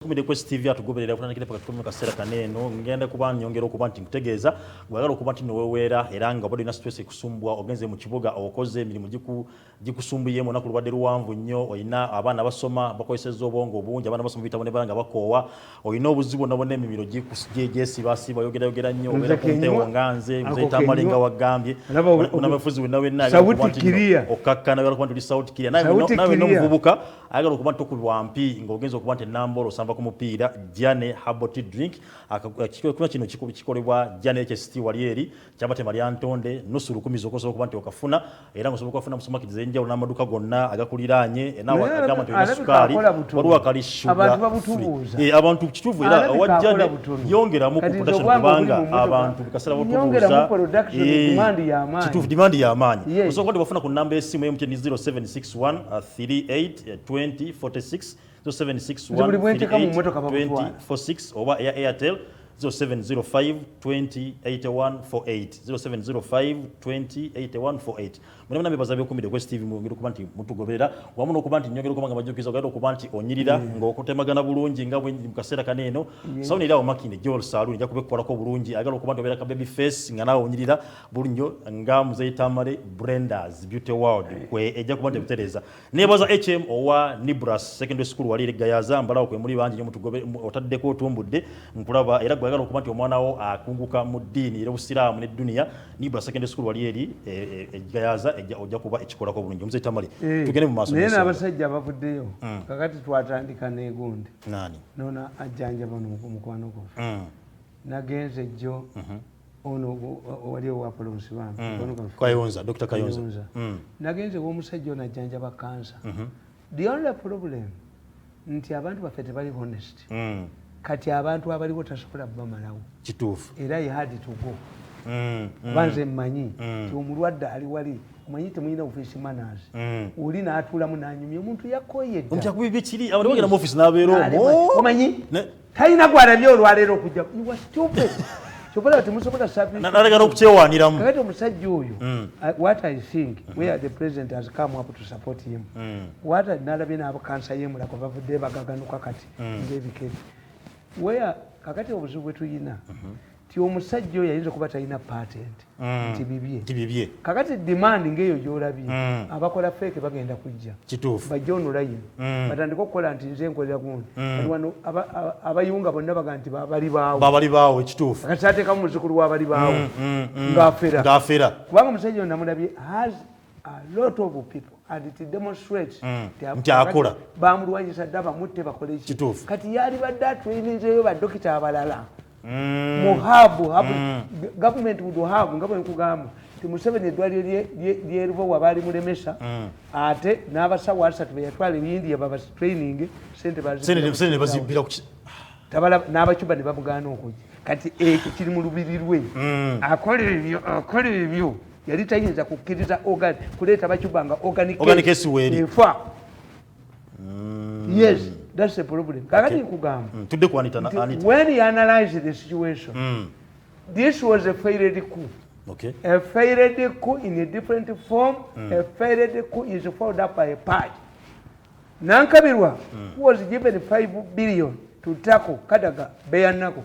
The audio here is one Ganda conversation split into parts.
Kumide Quest TV atugoberera kutanakire pakati mu kaseera kaneno ngenda kuba nyongera okuba nti nkutegeeza gwagala okuba nti nowewera era nga bodi na stress kusumbwa ogenze mu kibuga okoze emirimu gikusumbuye mu nakulu badde ruwanvu nnyo oyina abaana basoma bakozeseza obwongo obungi abaana basoma bitabo ne balanga bakoowa oyina obuzibu nabone emimiro gyegesibasiba yogera nnyo obera ku mpewo nganze mzee Tamale nga wagambye unamefuzi wenawe naye okakkana bera kuba tuli sauti kiria nawe nomuvubuka ayagala okuba nti okubwampi ng'ogenza okuba nti nambolo ku mupiira Jane Herbal Tea Drink kino kikolebwa Jane HST walieri kyabate Maria Ntonde nusu 10 zokoso kuba nti okafuna era ngosoboka kufuna musumakiriza enjawulo n'amaduka gonna agakuliranye nawe agamba nti sukali waliwo kali sugar abantu kituvu era wajjane yongeramu ku production kubanga abantu bikasera botubuza kituvu demand y'amaanyi osoboka nti bafuna ku namba y'essimu MTN 0761 38 20 46 0761 oba Airtel 0705 20 8148 0705 20 8148 mwana nambe bazabe kumide Quest TV ngiro kubanti mutugoberera wamuno kubanti nyogero kubanga majukiza gaito kubanti onyirira ngokutemagana bulungi ngabwe mukasera kaneno sauni irawo makine Joel Saluni jakube kukola ko bulungi agalo kubanti obera ka baby face ngana onyirira bulunjo nga Mzee Tamale Brenda's Beauty World kwe eja kubanti butereza nebaza HM owa Nibras Secondary School wali gayaza mbala kwe muri banje mutugobe otaddeko tumbudde nkulaba era gwagala okubanti omwana wo akunguka mu dini era busiramu ne dunia Nibras Secondary School wali eri gayaza ojja kuba ekikolako bulungi Mzee Tamale tugende mu maaso nena abasajja bavuddeyo kakati twatandika negundi nani nona ajjanja bano mukwano gwo nagenze jjo ono wali wa polisi wange Kayonza Dr. Kayonza nagenze wo musajja ona ajjanja ba cancer the only problem nti abantu bafete bali honest kati abantu abaliwo tasobola bamalawo kituufu era he had to go banze mmanyi ti omulwadde ali wali omanyi temuyina office manners oli n'atuulamu n'anyumya omuntu yakoyedda omuntu akubibi kiri abantu bagenda mu office n'abeera omanyi talina gwalabye olwaleero okujja you are stupid chopola temusobola service nalegana okukyewaniramu kakati omusajja oyo what I think where the president has come up to support him what nalabye n'abo kansa yemulako bavudde bagaganuka kati ng'ebikere where kakati obuzibu bwe tuyina ti omusajja oyo yayinza kuba talina patent nti bibye kakati demand ng'eyo gy'olabye abakola feke bagenda kujja kituufu bajja onolayino batandika okukola nti nze nkolera gundi wano abayunga bonna baga nti babali baawo ekituufu kakati ateekamu muzukulu w'abali baawo ng'afera kubanga omusajja oyo namulabye has a lot of people and it demonstrates nti akola bamulwanyisa dda bamutte bakole ki kati yali badde atwinizeeyo baddokita abalala muhabu government would have nga bwe nkugamba ti Museveni eddwaliro lyerivo wabaali mulemesa ate n'abasawo asatu be yatwala India babatraining sente bazibira n'abacuba ne bamugaana okujja kati ekyo kiri mu lubiri lwe akola ebyo yali tayinza kukkiriza kuleeta bacuba nga organic efa yes that's the problem kakati nkugamba when you analyze the situation this was a failed coup a failed coup in a different form a failed coup is followed up by a purge Nankabirwa who was given 5 billion to tackle Kadaga Beyanako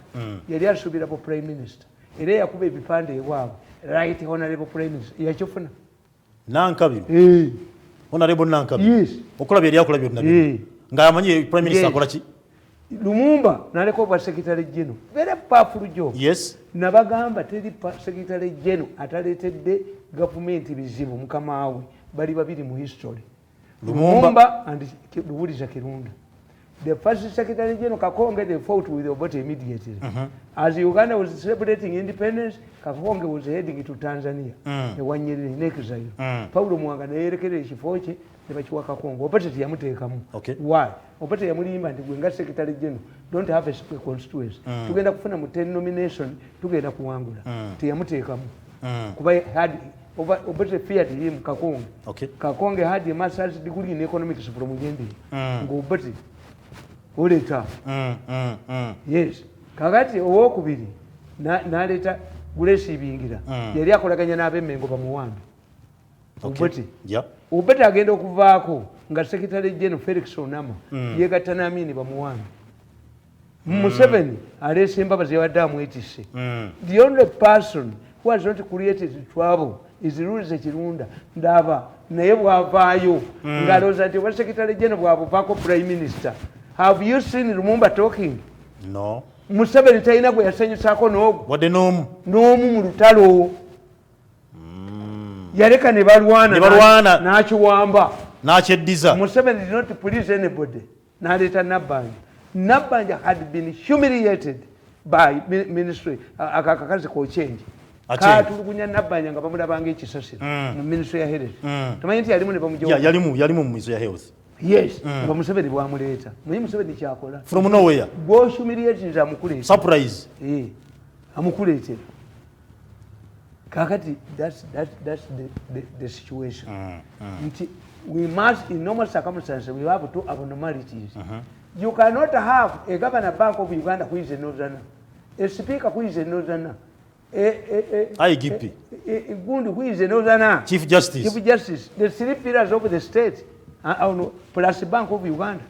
yali asubira po prime minister era yakuba ebipande ewaabwe right honorable prime minister yakifuna Nankabirwa honorable Nankabirwa yes okulabye yali akulabye nabi ngamanyi prime minister akola ki Lumumba naleko bwa secretary general very powerful job yes nabagamba teri secretary general ataletedde government bizibu mukamawe bali babiri mu history Lumumba and Luwuliza Kirunda the first secretary general Kakonge they fought with Obote immediately as Uganda was celebrating independence Kakonge was heading to Tanzania ewanyerere nekizayo Paulo Mwanga nayerekere ekifo kye nebakiwa Kakonge Obote yamuteekamu why Obote yamulimba nti gwe nga secretary general don't have a constituency tugenda kufuna mu 10 nomination tugenda kuwangula teyamuteekamu kuba had Obote feared him Kakonge Kakonge had a master's degree in economics from Uganda ngo Obote oleta yes kakati owokubiri naleta Grace Ibingira yali akolaganya n'abemmengo bamuwambe Obote agenda okuvaako nga secretary general Felix Onama yegatta n'Amini bamuwambe Museveni alese embabazi yawadde amwetisse. The only person who has not created trouble is Luliza Kirunda ndaba naye bwavaayo ng'alowooza nti obwa Secretary General bw'abuvaako Prime Minister. Have you seen Lumumba talking? No. Museveni talina gwe yasanyusaako wadde n'omu mu lutalo. Yaleka ne balwana n'akiwamba. N'akyeddiza. Museveni did not please anybody. N'aleeta Nabanja. Nabanja had been humiliated by ministry akakazi ko change. Kaatulugunya Nabanja nga bamulabanga ekisasiro mu ministry ya health. Tumanyi nti yalimu ne bamujoga. Yalimu mu ministry ya health. Yes, nga Museveni bwamuleeta. Muyi Museveni kyakola. From nowhere. Go humiliated amukuleeta. Surprise. Amukuleetera. Kakati that's the situation. We must, in normal circumstances, we have two abnormalities. You cannot have a governor bank of Uganda who is a northerner, a speaker who is a northerner, IGP, a Gundi who is a northerner, Chief Justice, the three pillars of the state, plus Bank of Uganda.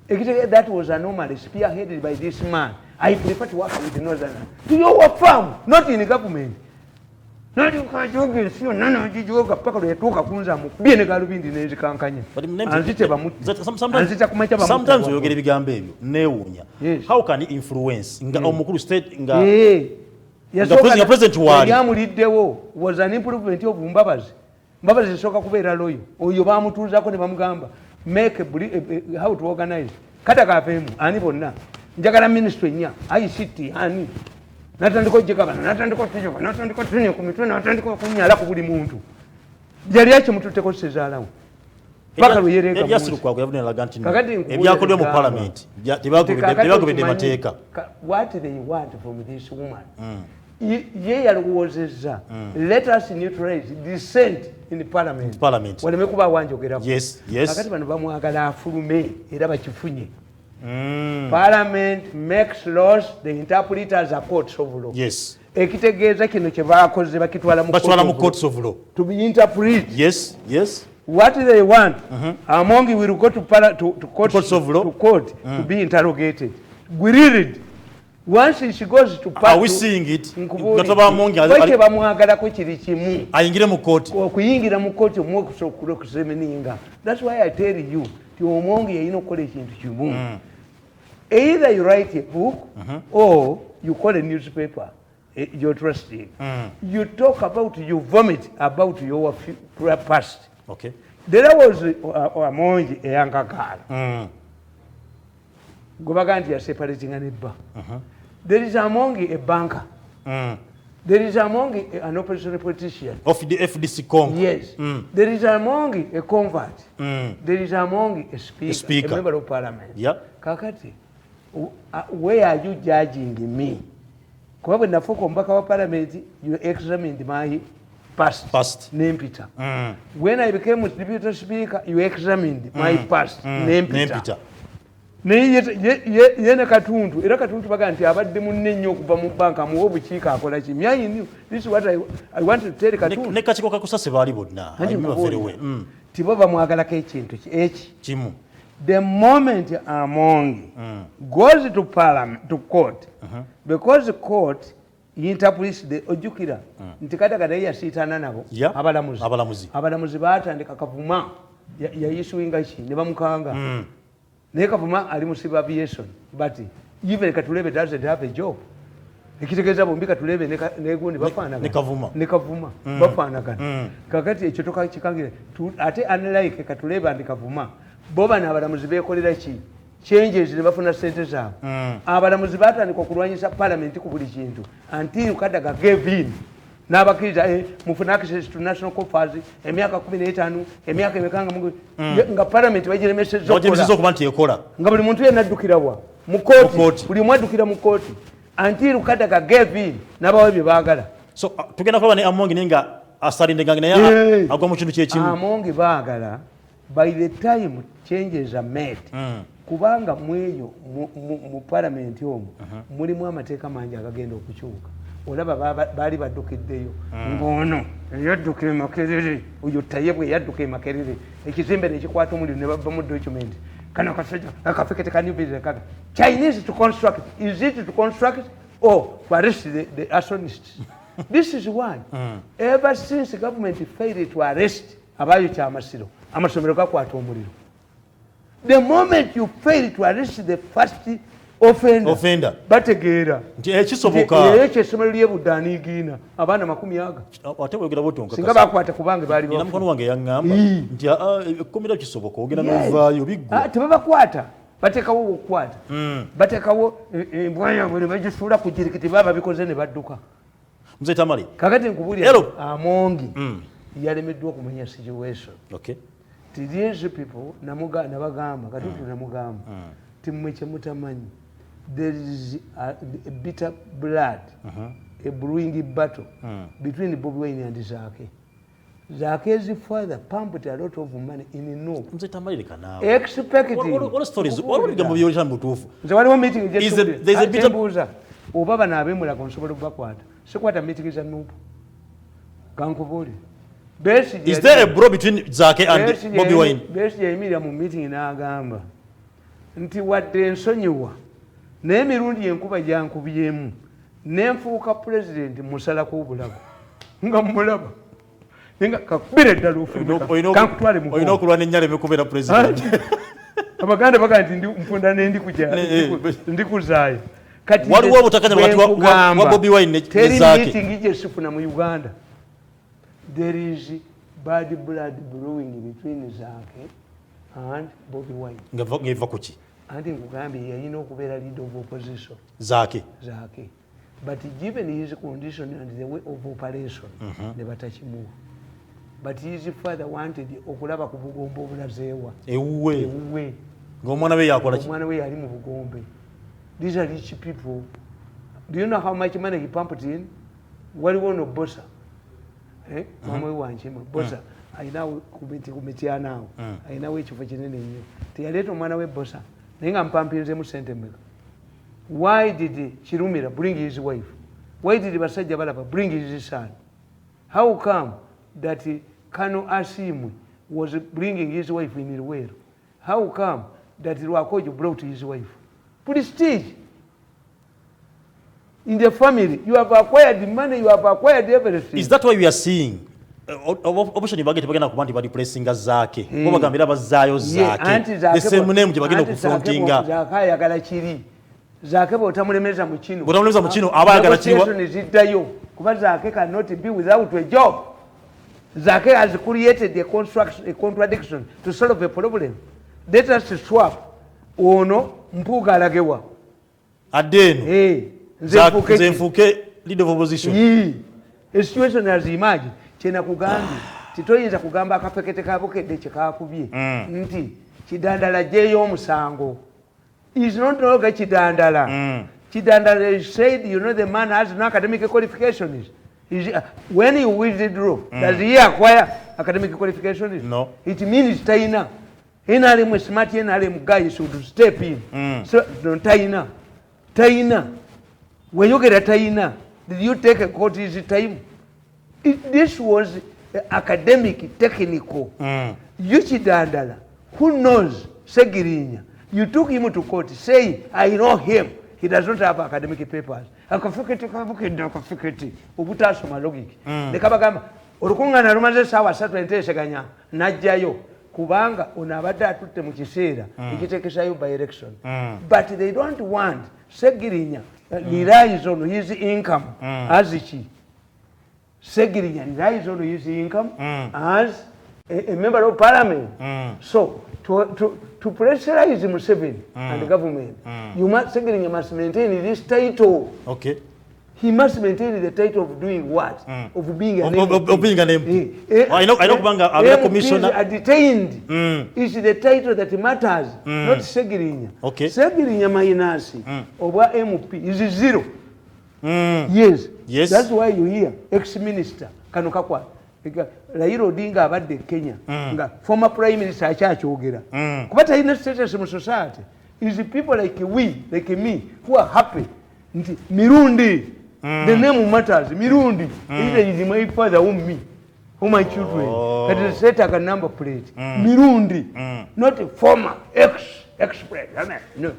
That was anomaly spearheaded by this man. I prefer to work with the northerner. To your firm, not in the government. Not you can't joke with you, none of you joke a packet of talk of Kunzam, being a Galubin in the Cancania. Sometimes you get a big baby, Neunia. How can it influence in the Omukuru state? Yes, President Wadi was an improvement of Mbabas. Mbabas is Soka Kubera Loyo, or Yobamu Tuzako Bamgamba, make a how to organize. Kataka fame, Anibona, Jagara ministry, ICT, Ani. Natandiko jikaba natandiko tijoka natandiko tuni kumitwe natandiko kunyala kubuli muntu jali yache mututeko sezalawo paka luyereka yasiru kwa yabune laganti ebyakodwe mu parliament tebagobedde mateeka. What they want from this woman ye yalowozeza let us neutralize dissent in the parliament waleme kuba wanjogera kakati bano bamwagala afulume era bakifunye. Parliament makes laws, the interpreters are courts of law. Yes. Ekitegeeza kino kye baakoze bakitwala mu courts of law to be interpreted. Yes. What they want, Among will go to courts of law, to court to be interrogated. We read it. Once she goes to are we seeing it? Bamwagalako kiri kimu ayingire mu court. Okuyingira mu court omwokusobola okusemeninga. That's why I tell you ti Omongi yalina okukola ekintu kimu. Either you write a book or you call a newspaper, you're trusting. You talk about, you vomit about your past. Okay. There was Omongi, a younger girl. Gobaganti are separating an Ibba. There is Omongi, a banker. There is Omongi, an opposition politician. Of the FDC Congo. Yes. There is Omongi, a convert. There is Omongi, a speaker, a member of parliament. Kakati. Where are you judging me? Kuba nafuko mbaka wa parliament, you examined my past. Name Peter. When I became deputy speaker, you examined my past. Name Peter. Yena katuntu era katuntu baga nti abadde munne nnyo okuva mu banka mu obukiika akola ki myanyi. This is what I want to tell katuntu ne kachiko kakusase bali bonna tibo bamwagalako ekintu eki kimu. The moment Among goes to parliament, to court, because the court interprets the ojukira nti kadagada yasiitana nabo abalamuzi baatandika kavuma yayisuinga ki ne bamukanga naye kavuma ali mu civil aviation but even Katulebe doesn't have a job. Ekitegeeza bombi Katulebe ne Gundi bafaanagana ne Kavuma bafaanagana kakati ekyo tokakikangire ate unlike Katulebe and Kavuma boba n'abalamuzi beekolera ki changes ne bafuna ssente zaabwe. Abalamuzi baatandika okulwanyisa parliament ku buli kintu until Kadaga gave in n'abakkiriza mufuna access to national coffers emyaka 15 emyaka emekanga nga parliament bagiremesezza okuba nti ekola nga buli muntu yenna addukirawa mu kooti buli omu addukira mu kooti until Kadaga gave in n'abawa bye baagala. So tugenda kulaba ne Amongi ninga asalindengange naye agwa mu kintu kyekimu. Amongi baagala by the time changes are made kubanga mweyo mu parliament omwo mulimu amateeka mangi agagenda okukyuka. Olaba baali baddukiddeyo ng'ono eyadduka e Makerere oyo taye bwe yadduka e Makerere ekizimbe ne kikwata omuliro ne bava mu document kana kasajja akafekete can you be the kaka Chinese to construct is it to construct or to arrest the arsonists this is why ever since the government failed to arrest abayo kyamasiro amasomero gakwata omuliro the moment you fail to arrest the first offender bategeera nti ekisoboka ekyo essomero ly'ebuddaani giina abaana 100 ate bwegera botonka singa bakwata kubange baali ina mukono wange yaŋŋamba nti ekkomera kisoboka ogenda n'ovaayo biggwa tebabakwata bateekawo okukwata bateekawo embwa yaabwe ne bagisuula ku jirikiti baba bikoze ne badduka mzee Tamale kakati nkubulira Amongi yalemeddwa okumanya situation okay these people nabagamba katutu namugamba timwe kyemutamanyi there is a bitter blood a brewing battle between Bobi Wine and Zake's father pumped a lot of money in no mzee Tamale kana expecting what stories what bigambo byolesha mutufu nze waliwo meeting there's a bitter obaba nabemula konsobola kubakwata sikwata meeting za nupu kankubuli is there a brawl between Zake and Bobi Wine besi yayimira mu meeting n'agamba nti wadde ensonyiwa naye emirundi enkuba gyankubyemu nenfuuka president musalako obulago nga mulaba nga kakubira eddala ofukankutwale mu oyina okulwana ennyala emekubeera president abaganda baga nti mpunda ndi kuzaayo kati waliwo obutakanya wa Bobi Wine ne Zake meeting gye sifuna mu Uganda there is bad blood brewing between Zake and Bobi Wine ngeva kuki anti nkugambye yalina okubeera leader of opposition Zake but given his condition and the way of operation ne batakimuwa but his father wanted okulaba ku bugombe obulazeewa ewuwe ng'omwana we yakola ki omwana we yali mu bugombe these are rich people do you know how much money he pumped in waliwo no bosa mama we wankima bosa ayinawo kumitianaawo ayinawo ekifo kinene nnyo teyaleeta omwana we bosa naye nga mpampinzemu sente mmeka why did Kirumira bring his wife why did basajja balaba bring his son how come that Kano Asimwe was bringing his wife in Ruwero how come that Rwakojo brought his wife prestige in the family you have acquired the money you have acquired everything is that why we are seeing option bagete bagenda kubanti bali pressinga Zake ko bagambira bazaayo Zake the same name gye bagenda kufrontinga Zake ayagala kiri Zake botamulemeza mu kino aba ayagala kiri ziddayo kuba Zake cannot be without a job Zake has created a contradiction to solve a problem let us swap ono mpuga alagewa adeno nze mfuke leader of opposition a situation has emerged kyena kugambye titoyinza kugamba akafekete kabukedde kyekakubye nti kidandala jeyo omusango is not longer kidandala kidandala said you know the man has no academic qualifications when you withdraw does he acquire academic qualifications no it means taina NRM smart NRM guy should step in so don't taina when you get a taina did you take a court his time this was academic technical you chidandala who knows Segirinya you took him to court saying I know him he does not have academic papers akafekete obutasoma logic nekabagamba olukungana lumaze sawa 3 enteseganya najjayo kubanga onabadde atutte mu kiseera ekitekesayo by election but they don't want Segirinya relies on his income as chi Segirinya relies on his income as a member of parliament so to pressurize Museveni and the government Segirinya must maintain this title okay he must maintain the title of doing what of being an MP I know kubanga a commissioner are detained is the title that matters not Segirinya okay Segirinya minus obwa MP is 0 yes that's why you hear ex-minister Kanukakwa Raila Odinga abadde Kenya nga former prime minister akyachogera kuba talina status mu society is people like me who are happy nti Mirundi the name matters Mirundi is my father whom my children that is set a number plate Mirundi not a former ex express no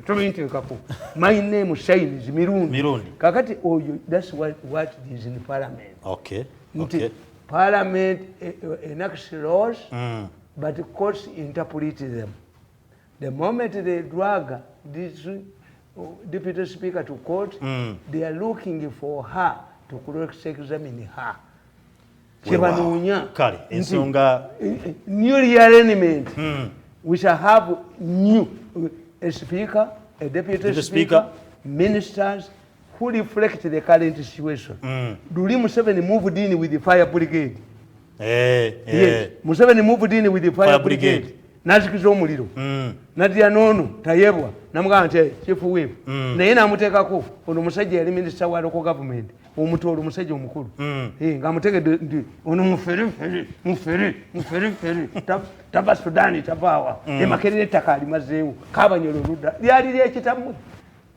tomintekako my name shines Mirundi kakati oyo that's what is in parliament. Okay. Parliament enacts laws but the courts interpret them. The moment they drag this deputy speaker to court, they are looking for her to cross-examine her. Kale, ensonga new realignment. We shall have a speaker, a deputy speaker, ministers who reflect the current situation. Duli Museveni moved in with the fire brigade. Yes, Museveni moved in with the fire brigade. Nazikiza omuliro. Nadia nono tayebwa namugamba nti chief whip. Naye namuteekako ono musajja yali minister wa local government. Omutolo musajja omukulu. Ngamutegedde ndi ono mufere taba Sudani tabawa. Emakerere ettaka alimazeewo. Kabanyolo ludda. Lyali lyekitamu.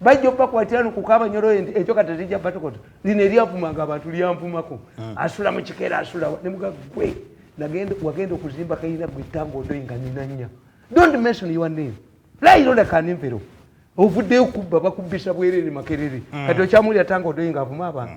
Bajjo bakwatirana ku Kabanyolo ekyo katazijja batokota. Lino eryavumanga abantu lyampumako. Asula mu kikeera asula ne mugagwe. Wagenda okuzimba kayina gwe Tango Odoyinga ninanya. Don't mention your name. Lairo la kanimpero. Ovuddeyo kubba bakubbisa bwerere Makerere. Kati okyamulya Tango Odoyinga avuma abantu.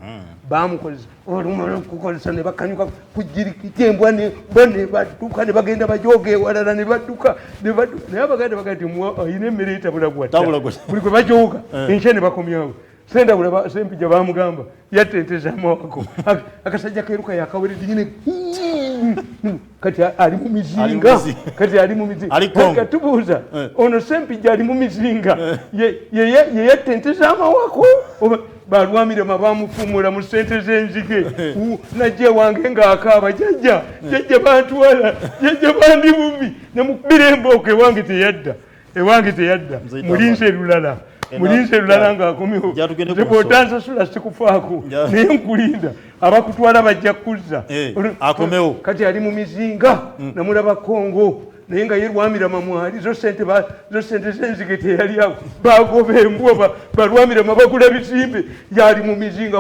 Bamukozesa. Olumalo kukozesa ne bakanyuka kujirikiti embwa ne bone badduka ne bagenda bajoge walala ne badduka. Naye abaganda bagati ayina emmere etabula gwata. Buli kwe bajoga enkya ne bakomyawo. Senda bulaba sempija bamugamba yatenteza amawako akasajja keruka yakawere dingine kati ali mu mizinga kati tubuuza ono sempija ali mu mizinga ye yatenteza amawako balwamire mabamufumula mu sente z'enzige najje wange ng'akaaba jjajja bantwala jjajja bandi bubi ne mukubira embooka ewange teyadda mulinze lulala mulinze lulala ng'akomyewo bw'otanza sula sikufaako naye nkulinda abakutwala bajja kuzza akomewo kati ali mu mizinga namulaba Kongo naye nga ye lwamira mamwali zo sente z'enzige teyali awo bagoba embwa balwamira bagula bizimbe yali mu mizinga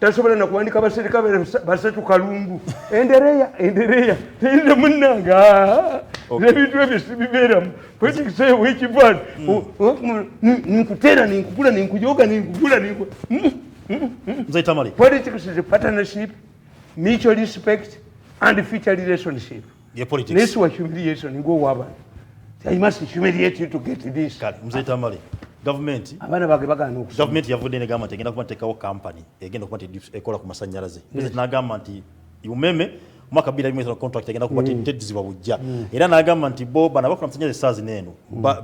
tasobola nakuwandika baserikale basatu kalungu endereya teyinza munnanga ebintu ebyo sibibeeramu politics wekivaalu ninkutera ninkugula ninkujoga ninkugula Tamale. Politics is a partnership, mutual respect and future relationship. Politics. This was humiliation. Go waba. I must humiliate you to get this. Tamale. Government. Government yavudde ne government egenda kubateekawo company egenda kuba ekola ku masanyalaze. N'agamba nti umeme mwaka 2000 contract egenda kuba tedizibwa bujja. Era n'agamba nti bo bana bakola masanyalaze saazi n'eno.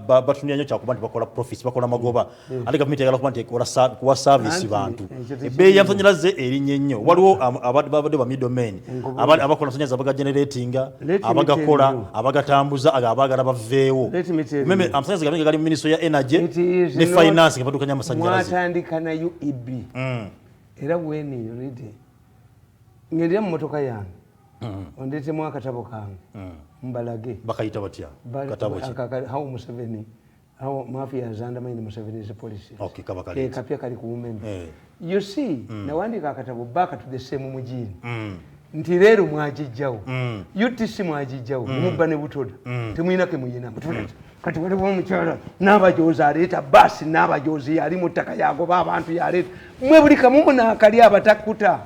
Batunira nnyo kyakuba nti bakola profits bakola magoba. Ate government egala kuba nti ekola kuwa service bantu. Ebbeeyi ya masanyalaze erinnye nnyo. Waliwo abadde ba middlemen. Abakola masanyalaze abaga generatinga, abagakola, abagatambuza, abagala baveewo. Umeme amasanyalaze gabinga gali mu ministry ya energy ne finance nga badukanya masanyalaze. Mwatandika na UEB. Era weni yonide. Ngeri mu motoka yange. Ondete mwaka katabo kange. Mbalage. Bakayita batya. Katabo ki. How Museveni. How mafia zanda mind Museveni is a policy. Okay, kabakali. Kapya kali ku umeme. You see, na wandika katabo back to the same mujini. Nti rero mwajijjawo. UTC mwajijjawo. Mubane butoda. Temuyinake muyina butoda. Kati waliwo omukyala n'abajozi aleeta basi n'abajozi yali mu ttaka yagoba abantu yaleeta mwe buli kamu naakali abatakuta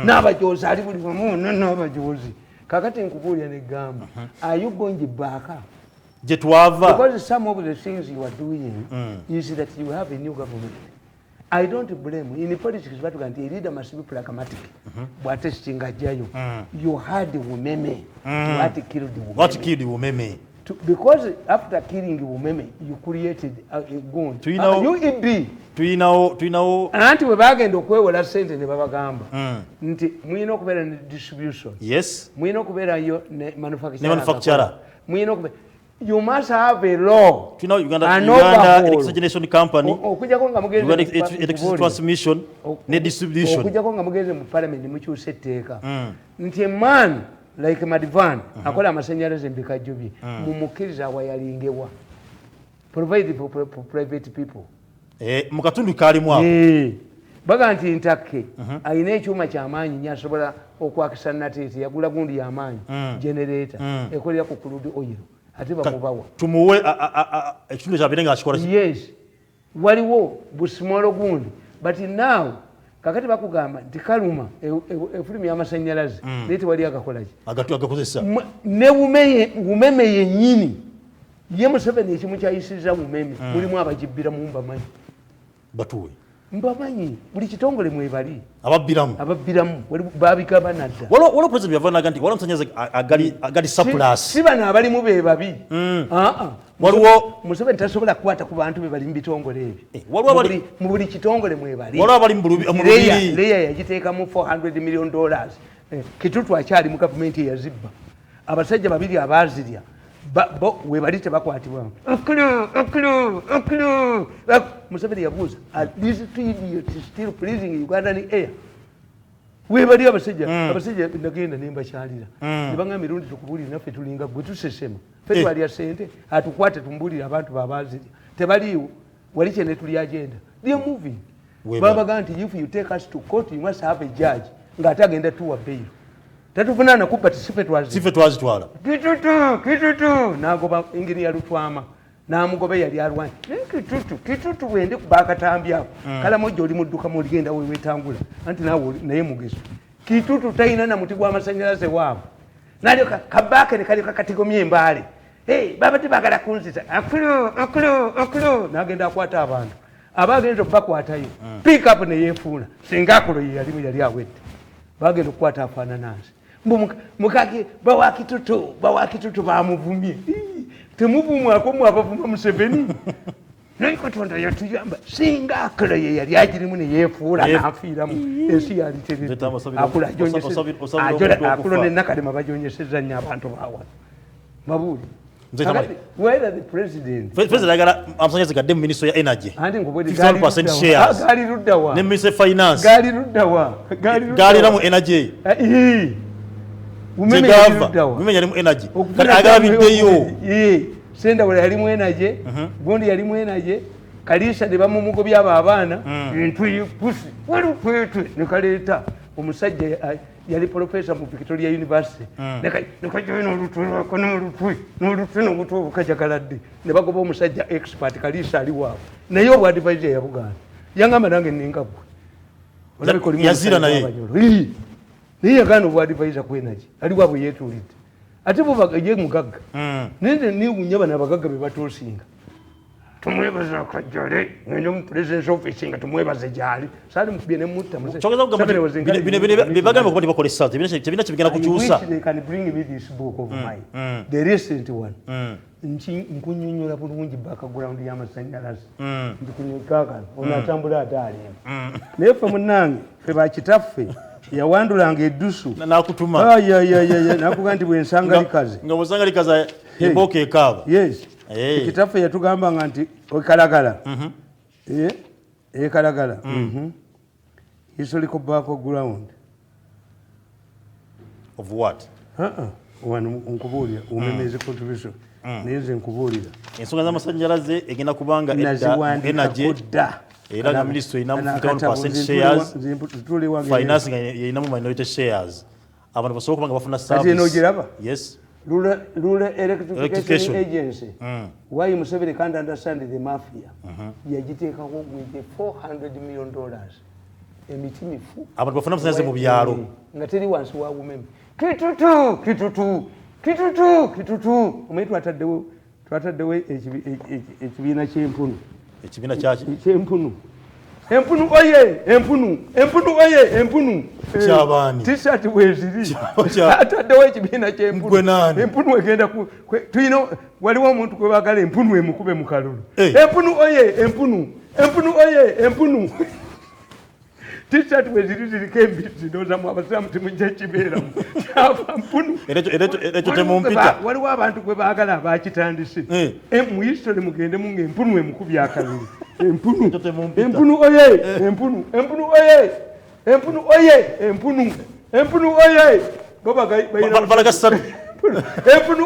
n'abajozi ali buli kamu n'abajozi kakati nkubuulira n'eggamba are you going back gye twava because some of the things you are doing is that you have a new government. I don't blame you. In politics batuga nti leader must be pragmatic. Bwate singa jayo you had umeme what killed the umeme because after killing Umeme, you created a gun. UEB. Tuinawo. Anti we bagenda okwewola sente ne babagamba. Nti muyina okubeera ne distribution. Yes. Muyina okubeera yo ne manufacturer. Muyina okubeera. You must have a law. Uganda Electrification Company. Okujjako nga mugeze electricity transmission ne distribution. Okujjako nga mugeze mu parliament mukyusa etteeka. Nti man like Madivan akola amasanyalaze mbikajjo bye mumukkiriza awayalingewa provide for private people mu katundu kalimu awo baga nti ntakke alina ekyuma ky'amaanyi nnyo asobola okwakisa nateete yagula gundi y'amaanyi generator ekolera ku crude oil ate bamubawa tumuwe ekitundu kyabire nga akikola yes waliwo busimolo gundi but now kakati bakugamba nti Kaluma efulumi y'amasannyalaze leete wali agakolaki agakozesa ne Umeme yennyini ye Museveni ekimu kyayisizza Umeme mulimu abagibbira mu mbamanyi batuwe mbamanyi buli kitongole mwebali ababbiramu babigaba nadda waliwo president yavanaga nti waliwo omusannyalaze agali surplus si bano abalimu be babi waliwo Museveni tasobola kukwata ku bantu be bali mu bitongole ebyo mu buli kitongole mwebali waliwo abali mu lubiri leya yagiteekamu $400 million kitutu akyali mu gavumenti eyazibba abasajja babiri abazirya webali tebakwatibwamu Museveni yabuuza these two idiots still pleasing Ugandan air webali abasajja nagenda nembakyalira nebanga mirundi tukubulira naffe tulinga gwe tusesema ffe twalya sente atukwate tumbulire abantu babazirya tebaliiwo wali kyene tuli agenda they are moving babaga nti if you take us to court you must have a judge ng'ate agenda tuwa bail tatuvunaana kubba tisife twazitwala kitutu nagoba ingini ya Lutwama namugobe yali alwanyi kitutu bwende kuba akatambi ako kala mojja oli mudduka muligenda wetangula anti naye mugeso kitutu talina na muti gw'amasannyalaze waabo nalyo kabbaake ne kalyo kakatigomya embaale baba tebagala kunzisa akulo nagenda akwata abantu abagenza okubakwatayo pick up neyefuuna singa akulo ye yalimu yali awedde bagenda okukwata afaananansi mukaki bawakitutu bamuvumye temuvumwako mwabavuma Museveni naye Katonda yatuyamba singa akula ye yali agirimu neyefuula nafiiramu ensi yali terete akulo nenakalema bajonyeseza nnyo abantu bawa mabuuli whether the president agala amasannyalaze gadde mu ministry ya energy andi ngobwedi 50% shares gali ruddawa ne ministry finance gali ruddawa gali mu energy Umeme yali mu energy kali agabiddeyo senda wala yali mu energy bondi yali mu energy kalisa de bamumugo byabo abaana bintu yipusi wali kwetwe nekaleeta omusajja yali professor mu Victoria University nekajoina olutwe kono olutwe n'obutwe obukajagaladde ne bagoba omusajja expert kalisa ali waabo naye obwa advisor ya Buganda yangamba nange ningabwe yazira naye niye yagana obwa advisor ku energy ali waabo yeetulidde ate bubaga ye mugagga nende niwunya bana abagagga be batoosinga tumwebaza akajjale ngende mu president's office nga tumwebaze gyali sali mukubye ne mutta bibagamba okuba tibakolesa tebina kibigenda kukyusa they can bring me this book of mine the recent one nkunyonyola bulungi background y'amasannyalaze ndikunyikakana onatambula ate alimu naye ffe munnange ffe bakitaffe yawandulanga eddusu nakutuma nakuga nti bwensanga likaze nga bwensanga likaze eboka ekaaba yes kitaffe yatugambanga nti ekalagala ekalagala historical background of what wano nkubuulira umemeze contribution naye nze nkubuulira ensonga z'amasannyalaze egenda kubanga energy era nga ministry inamu 51% shares finance nga inamu minority shares abantu basobola kubanga bafuna service yes Rural Electrification Agency why Museveni can't understand the mafia yagiteekako with $400 million emiti mifu abantu bafuna amasannyalaze mu byalo nga teri wansi wa Umeme kitutu omanyi twataddewo ekibiina ky'empunu ekibiina kyaki ky'empunu empunu kyabani t-shirt bweziri ataddewo ekibiina ky'empunu empunu egenda tuyina waliwo omuntu gwe baagala empunu emukube mu kalulu empunu t-shirt bweziri ziriko embizzi ndowoozamu abasiraamu temujja kibeeramu kyava mpunu ekyo temumpita waliwo abantu gwe baagala abakitandise mu history mugendemu ng'empunu emukubye akalulu empunu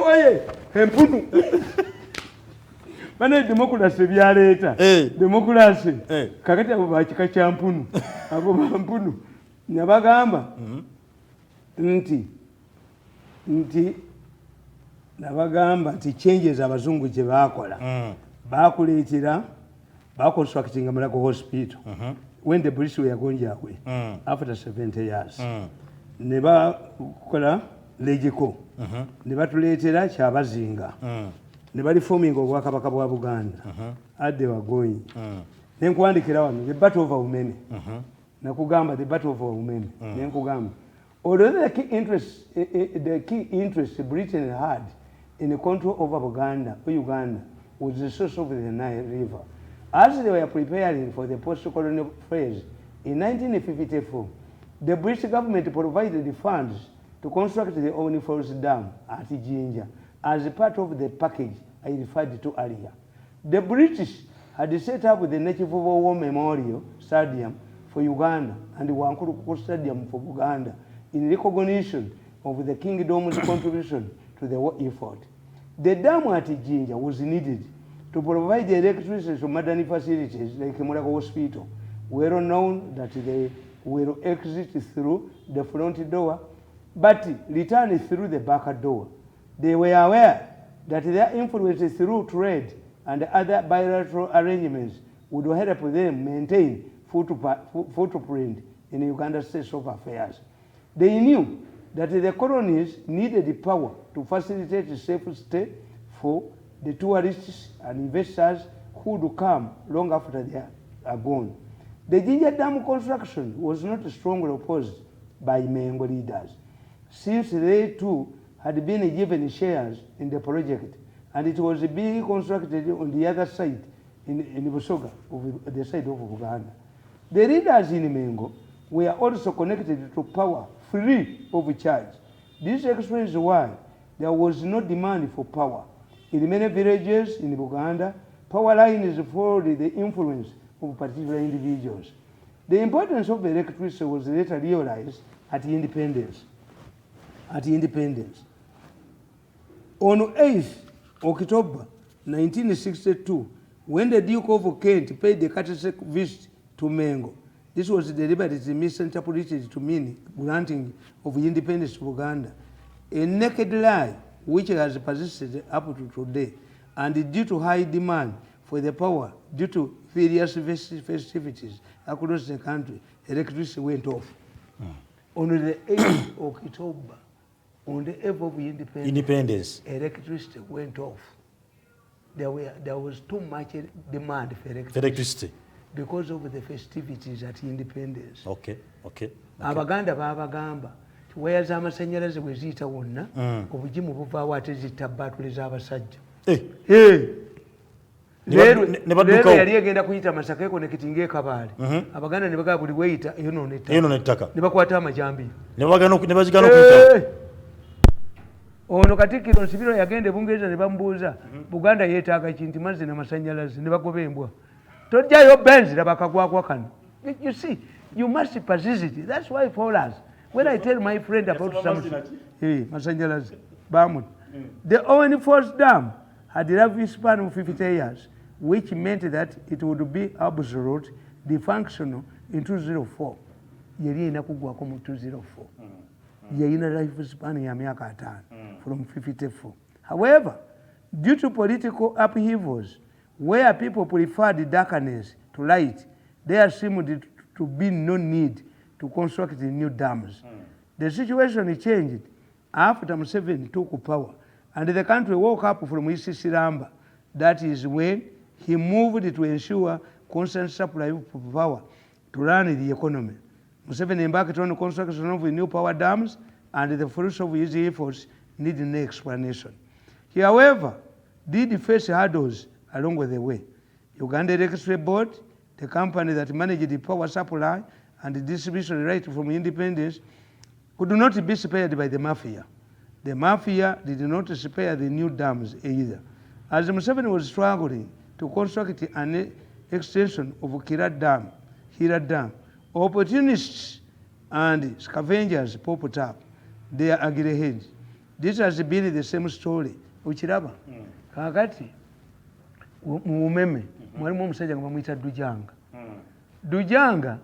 oye empunu bana demokrasi ebyaleeta demokrasi kakati abo bakika kya mpunu abo bampunu nabagamba nti nabagamba nti changes abazungu gye baakola baakuleetera baconstructing Mulago hospital when the British were going away after 70 years ne bakola legico ne batuleetera Kyabazinga ne bali forming obwakabaka bwa Buganda adde wagoyi ne nkuwandikira wano the battle of Umeme nakugamba the battle of Umeme ne nkugamba although the key interest Britain had in the control over Uganda was the source of the Nile River. As they were preparing for the post-colonial phase, in 1954, the British government provided the funds to construct the Omni Falls Dam at Jinja as a part of the package I referred to earlier. The British had set up the Native War Memorial Stadium for Uganda and the Wankuru Stadium for Uganda in recognition of the Kingdom's contribution to the war effort. The dam at Jinja was needed to provide the electricity to modern facilities like Mulago Hospital, well known that they will exit through the front door, but return through the back door. They were aware that their influence through trade and other bilateral arrangements would help them maintain footprint in Uganda's state of affairs. They knew that the colonies needed the power to facilitate a safe stay for the tourists and investors who would come long after they are gone. The Jinja Dam construction was not strongly opposed by Mengo leaders, since they too had been given shares in the project, and it was being constructed on the other side, in Busoga, the side of Uganda. The leaders in Mengo were also connected to power free of charge. This explains why there was no demand for power. In many villages in Uganda, power lines followed the influence of particular individuals. The importance of electricity was later realized at independence. On 8th October 1962, when the Duke of Kent paid the courtesy visit to Mengo, this was deliberately misinterpreted to mean granting of independence to Uganda, a naked lie which has persisted up to today, and due to high demand for the power due to various festivities across the country, electricity went off. On the 8th of October, on the eve of independence, electricity went off. There was too much demand for electricity because of the festivities at independence. Okay. Abaganda babagamba waya z'amasanyalaze bwe ziyita wonna obugimu buvaawo ate zitta batule z'abasajja. Leero yali egenda kuyita Masaka ekonnekitinga ekabaale, Abaganda ne bagamba buli weyita eyonoona ettaka ne bakwata amajambiya ne bazigana okuyita. Ono Katikkiro Nsibirwa yagenda e Bungereza ne bamubuuza Buganda yeetaaga kinti mazzi n'amasanyalaze ne bagoba embwa. Tojjayo benzi laba kagwagwa kano. You see, you must persist. That's why for us, when I tell my friend about something, masanyalaze, the Owen Falls Dam had a lifespan of 50 years, which meant that it would be absolute, dysfunctional in 2004. Yali ina kugwako mu 204. Yalina lifespan ya miaka 5 from 54. However, due to political upheavals, where people preferred darkness to light, there seemed to be no need to construct new dams. The situation changed after Museveni took power, and the country woke up from Isi Siramba. That is when he moved to ensure constant supply of power to run the economy. Museveni embarked on the construction of new power dams, and the fruits of his efforts need no explanation. He, however, did face hurdles along the way. Uganda Electricity Board, the company that managed the power supply and the distribution right from independence, could not be spared by the mafia. The mafia did not spare the new dams either. As Museveni was struggling to construct an extension of Hira Dam, opportunists and scavengers popped up their ugly heads. This has been the same story. Uchiraba, kakati, Umeme, mwalimu omusajja nga bamuyita Dujanga. Dujanga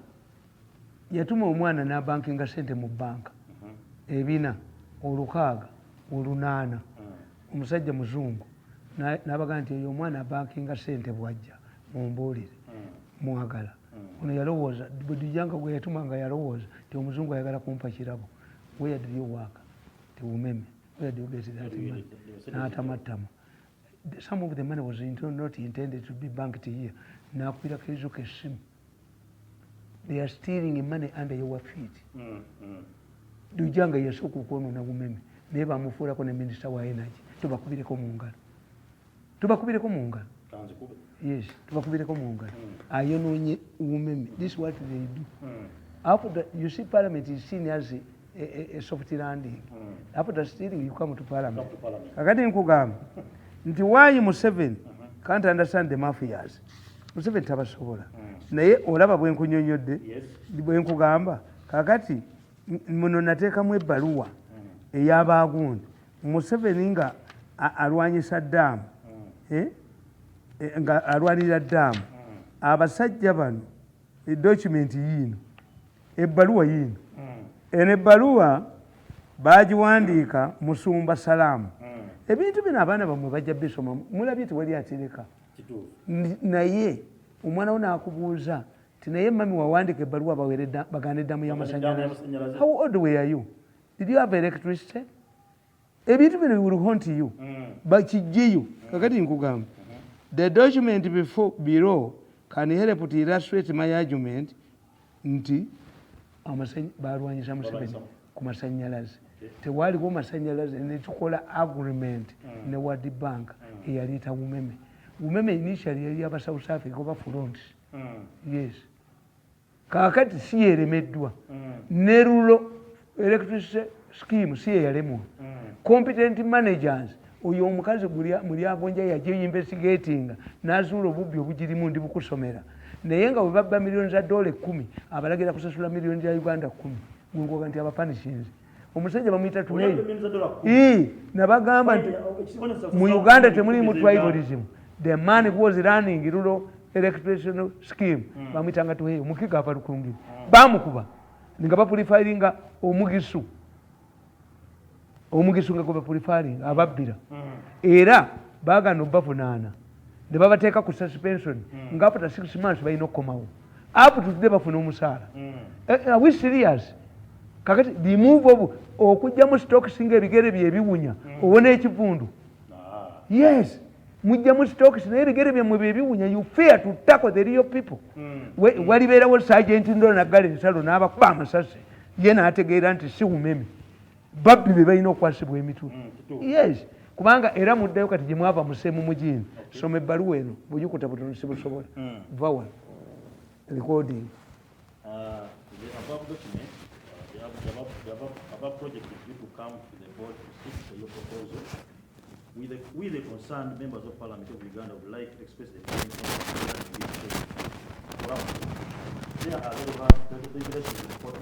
yatuma omwana n'abankinga sente mu banka ebina olukaaga olunaana omusajja muzungu n'abaga nti eyo omwana abankinga ssente bwajja mumbuulire mwagala ono yalowooza Bwedujjanga gwe yatuma nga yalowooza ti omuzungu ayagala kumpa kirabo where did you work ti umeme where do you get that money n'atamattama some of the money was not intended to be banked here n'akwirako ezo kessimu they are stealing money under your feet Dujjanga yasooka okwonoona umeme naye bamufuulako ne minisita wa energy tubakubireko mu ngalo yes tubakubireko mu ngalo ayonoonye umeme this is what they do after you see parliament is seen as a soft landing after stealing you come to parliament kakati nkugamba nti why Museveni can't understand the mafias Museveni tabasobola naye olaba bwenkunyonyodde bwenkugamba kakati muno nateekamu ebbaluwa ey'abaagundi Museveni nga alwanyisa ddaamu nga alwanirira ddaamu abasajja bano edocumenti yiino ebbaluwa yiino eno ebbaluwa baagiwandiika Musumba Salaamu ebintu bino abaana bamwe bajja bisoma mulabye tewali atereka naye omwana wo n'akubuuza ti naye mami wawandiika ebbaluwa bagana eddamu y'amasanyalaze how old were you did you have electricity ebintu bino will haunt you bakijjeyo kakati nkugamba the document below can help to illustrate my argument nti balwanyisa Museveni ku masanyalaze tewaliwo masanyalaze netukola agreement ne World Bank eyaleeta umeme initially yali aba South Africa oba front yes kakati si yeremeddwa ne rulo electricity scheme si yalemwa competent managers oyo omukazi muli agonja yaje investigating nazuula obubbi obugirimu ndi bukusomera naye nga bwe babba miliyoni za dola 10 abalagira kusasula miliyoni za Uganda 10 ngwengoga nti abapanishinze omusajja bamuyita tuneyo nabagamba nti mu Uganda temuli mu tribalism the man who was running rural electricity scheme bamuyitanga tuheyo mukiga ava lukungi bamukuba nga bapurifiringa omugisu nga gwe bapurifiringa ababbira era bagana obavunaana ne babateeka ku suspension nga after 6 months balina okukomawo up to today bafuna omusaala are we serious kakati remove okujjamu stocks nga ebigere bye ebiwunya obona ekivundu yes mujjamu stocks naye ebigere byammwe bye ebiwunya you fear to tackle the real people walibeerawo sergeant ndolo naggala ensalo n'abakuba amasasi ye n'ategeera nti si umeme babbi be balina okwasibwa emitwe yes kubanga era muddayo kati gye mwava museemu mugiini soma ebbaluwa eno bwegikuta butono si busobola vawa recording The above project is due to come to the board to seek for your proposal. We the concerned members of Parliament of Uganda would like to express the following there are regulations in the court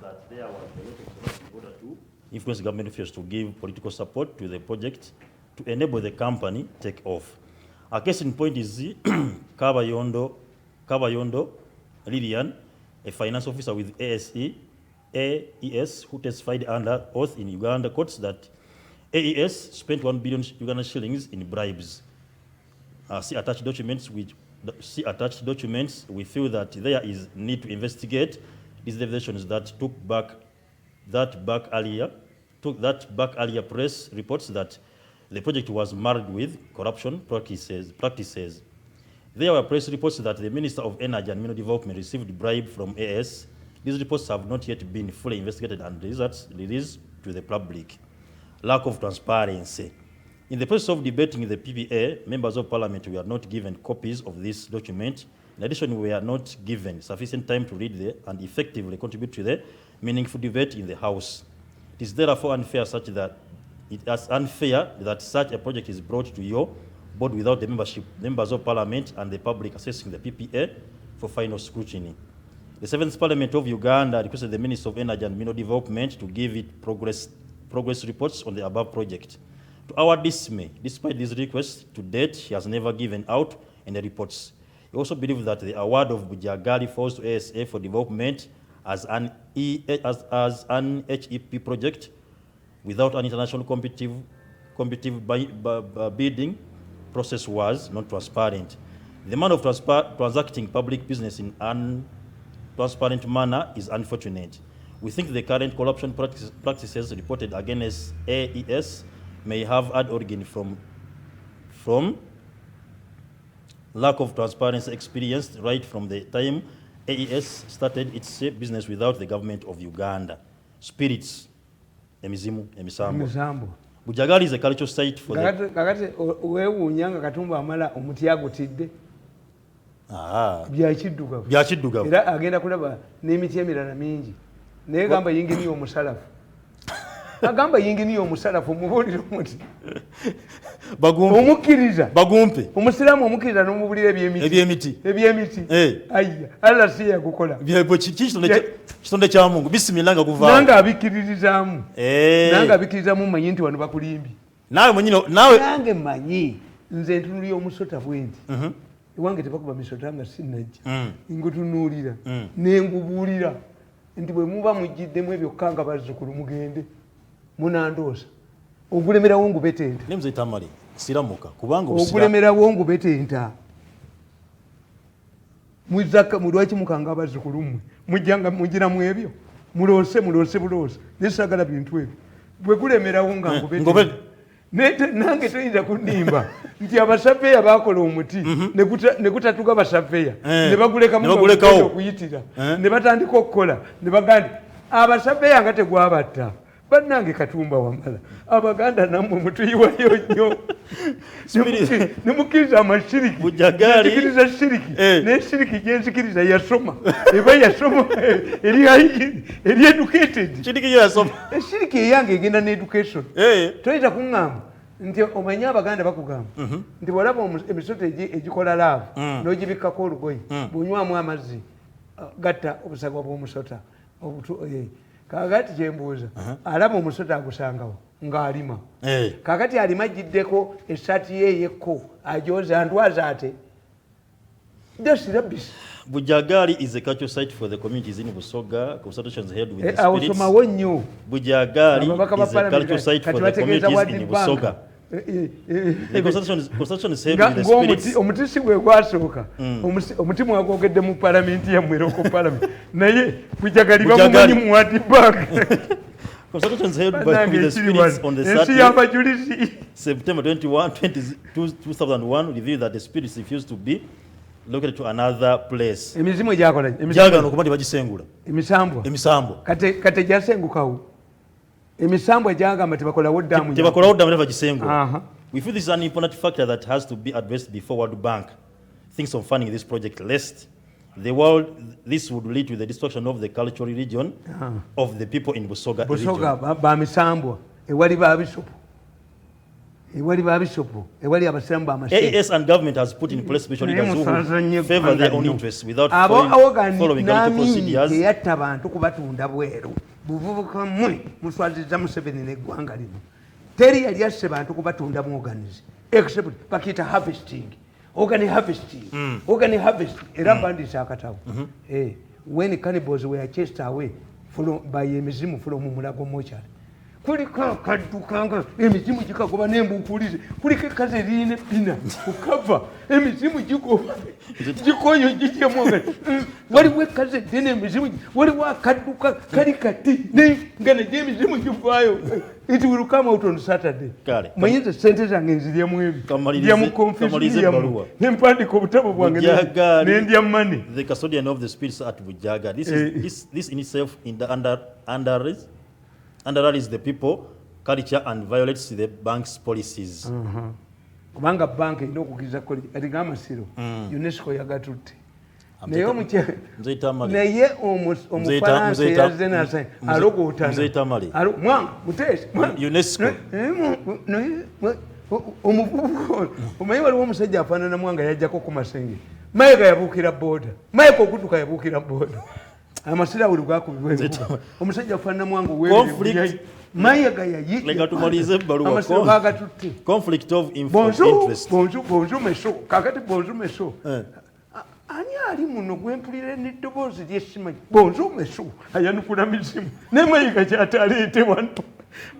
that there was a lot of support in order to influence government officials to give political support to the project to enable the company take off. A case in point is Kabayondo Lilian, a finance officer with AES, who testified under oath in Uganda courts that AES spent 1 billion Ugandan shillings in bribes. See attached documents. We feel that there is need to investigate these revelations that took back earlier press reports that the project was marred with corruption practices. There were press reports that the Minister of Energy and Mineral Development received bribe from AES. These reports have not yet been fully investigated and results released to the public. Lack of transparency. In the process of debating the PPA, members of Parliament were not given copies of this document. In addition, we were not given sufficient time to read and effectively contribute to the meaningful debate in the House. It is therefore unfair that such a project is brought to your board without the members of Parliament and the public assessing the PPA for final scrutiny. The 7th Parliament of Uganda requested the Minister of Energy and Mineral Development to give it progress reports on the above project. To our dismay, despite this request, to date, he has never given out any reports. We also believe that the award of Bujagali falls to ASA for development as an HEP project without an international competitive bidding process was not transparent. The manner of transacting public business in an transparent manner is unfortunate. We think the current corruption practices reported against AES may have had origin from lack of transparency experienced right from the time AES started its business without the government of Uganda. Spirits, emizimu, emisambo. Bujagali is a cultural site for kakati wewunyanga katumba amala omuti agutidde. Byakiddugavu. Era agenda kulaba n'emiti emirala mingi. Naye gamba yingini omusalafu. Agamba yingini omusalafu mubuulire omuti. Bagumpe. Omukkiriza. Bagumpe. Omusiraamu omukkiriza n'omubulira ebyemiti. Ayya. Allah si yakukola. Kitonde kya Mungu. Bismillah nga kuvaawo. Nanga abikkirizaamu. Nanga abikkirizaamu manyi nti wano bakulimbi. Nange manyi. Nze ntunulira omusota bwenti. Ewange tebakuba misota nga sinajja. Ngutunuulira. Nengubuulira. Nti bwe muba mujjiddemu ebyokka bazzukulu mugende. Munandoosa. Ogulemerawo ngubetenta. Nemze Tamale. Siramuka. Kubanga ogulemerawo ngubetenta. Muzaka mulwaki mukanga abazzukulu mmwe. Mujjanga mugiramu ebyo. Mulose bulose. Nesagala bintu ebyo. Bwe gulemerawo nga ngubetenta. Nange toyinza kunimba nti abasafeya bakola omuti ne kutatuka basafeya ne baguleka mu okuyitira ne batandika okukola ne bagandi abasafeya nga tegwabatta bannange Katumba Wamala Abaganda nammwe mutuyiwayo nnyo ne mukkiriza amashiriki bujagaliza shiriki ne shiriki gyenzikiriza yasoma eba yasoma eri educated shiriki yasoma shiriki eyange egenda ne education toyita kuŋŋamba nti omanye Abaganda bakugamba nti bwolaba emisota egikola laavu n'ogibikkako olugoye bw'onywamu amazzi gatta obusagwa bw'omusota kakati kyembuuza alaba omusota agusangawo ng'alima kakati alima ajjiddeko essaati ye eyekko ajoze antwaza ate dasirabisi. Bujagali is a cultural site for the communities in Busoga. Consultations held with the spirits. Bujagali is a cultural site for the communities in Busoga. The consultation is held with the spirits. Omutisi gwe gwasooka omuti mwagwogedde mu palamenti yammwe loko palamenti naye Bujagali bamumanyi mu World Bank. Consultations held with the spirits on the Saturday, September 21, 2001 revealed that the spirits refused to be located to another place. Emizimu gyakola gyagano okuba tebagissengula emisambo kate gyasengukawo emisambo egyagamba tebakolawo ddamu tebagisengula. We feel this is an important factor that has to be addressed before World Bank thinks of funding this project, lest this would lead to the destruction of the cultural region of the people in Busoga region. Ba misambo ewali ba bishop AES and government has put in place special leaders who favor their own interests without following cultural procedures. Teri yali asse bantu kubatunda mu organize except pakita harvesting era bandisa akatawo when cannibals were chased away by emizimu from mulago mochari kuliko kadukanga emizimu gikagoba nembukulize kuliko kaze line pina ukava emizimu gikoyo gije mwoga wali wekaze dene emizimu wali wakaduka kali kati ne ngana je emizimu givayo it will come out on Saturday mayinze sente zange nzirya mwebi ya mu confusion ya nempandiko butabo bwange nendia money. The custodian of the spirits at Bujaga, this in itself in the underlies the people culture and violates the bank's policies. Kubanga bank ino kukiza koli aligama siro UNESCO yagatutte naye omufaransa yazena sai alogotana mwanga mutesi UNESCO omanyi waliwo omusajja afaanana mwanga yajjako ku masenge mayega yabuukira boda mayeka okutuka yabuukira boda amasira buli gakubibwa omusajja afaanana mwanga conflict mayega yayi legatumalize ebbaluwa amasira bagatutte conflict of interest. Bonjour meso kakati bonjour meso ani ali muno gwempulire n'eddoboozi ly'essimanyi bonjour meso ayanukula mizimu ne mayega kyataleete wano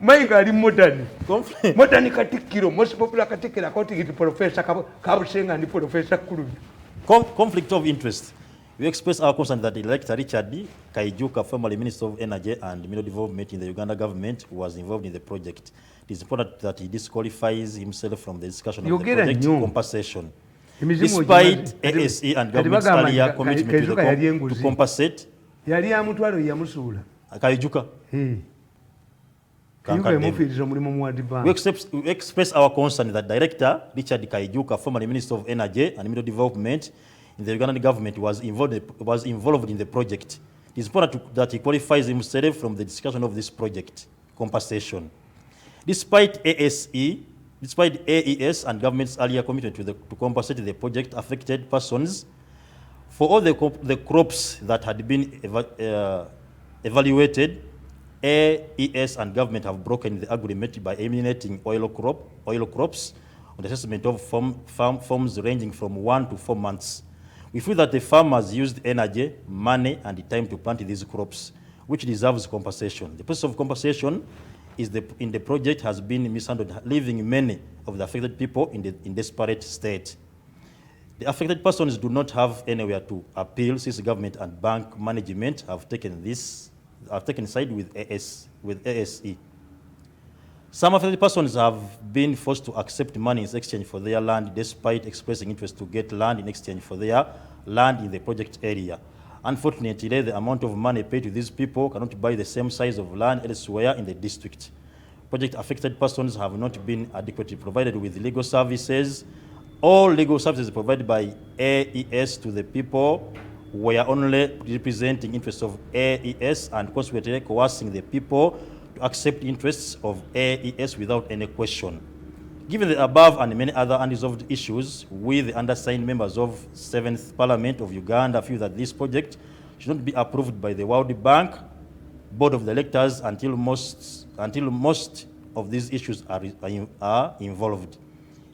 Mayiga ali modern Katikkiro, most popular Katikkiro according to Professor Kabusenga and Professor Kulu. Conflict of interest. We express our concern that Director Richard Kaijuka, formerly Minister of Energy and Mineral Development in the Uganda government, was involved in the project. It is important that he disqualifies himself from the discussion of the project compensation. Despite ASE and government's earlier commitment to compensate, Kaijuka. We express our concern that Director Richard Kaijuka, formerly Minister of Energy and Mineral Development in the Ugandan government, was involved in the project. It is important that he qualifies himself from the discussion of this project compensation. Despite AES and government's earlier commitment to compensate the project affected persons for all the crops that had been evaluated, AES and government have broken the agreement by eliminating oil crops on the assessment of farms ranging from 1 to 4 months. We feel that the farmers used energy, money, and time to plant these crops, which deserves compensation. The process of compensation in the project has been mishandled, leaving many of the affected people in desperate state. The affected persons do not have anywhere to appeal since the government and bank management have taken side with ASE. Some affected persons have been forced to accept money in exchange for their land despite expressing interest to get land in exchange for their land in the project area. Unfortunately, the amount of money paid to these people cannot buy the same size of land elsewhere in the district. Project affected persons have not been adequately provided with legal services. All legal services provided by AES to the people were only representing interests of AES and consequently coercing the people to accept interests of AES without any question. Given the above and many other unresolved issues, we, the undersigned members of 7th Parliament of Uganda, feel that this project should not be approved by the World Bank Board of Directors until most of these issues are involved.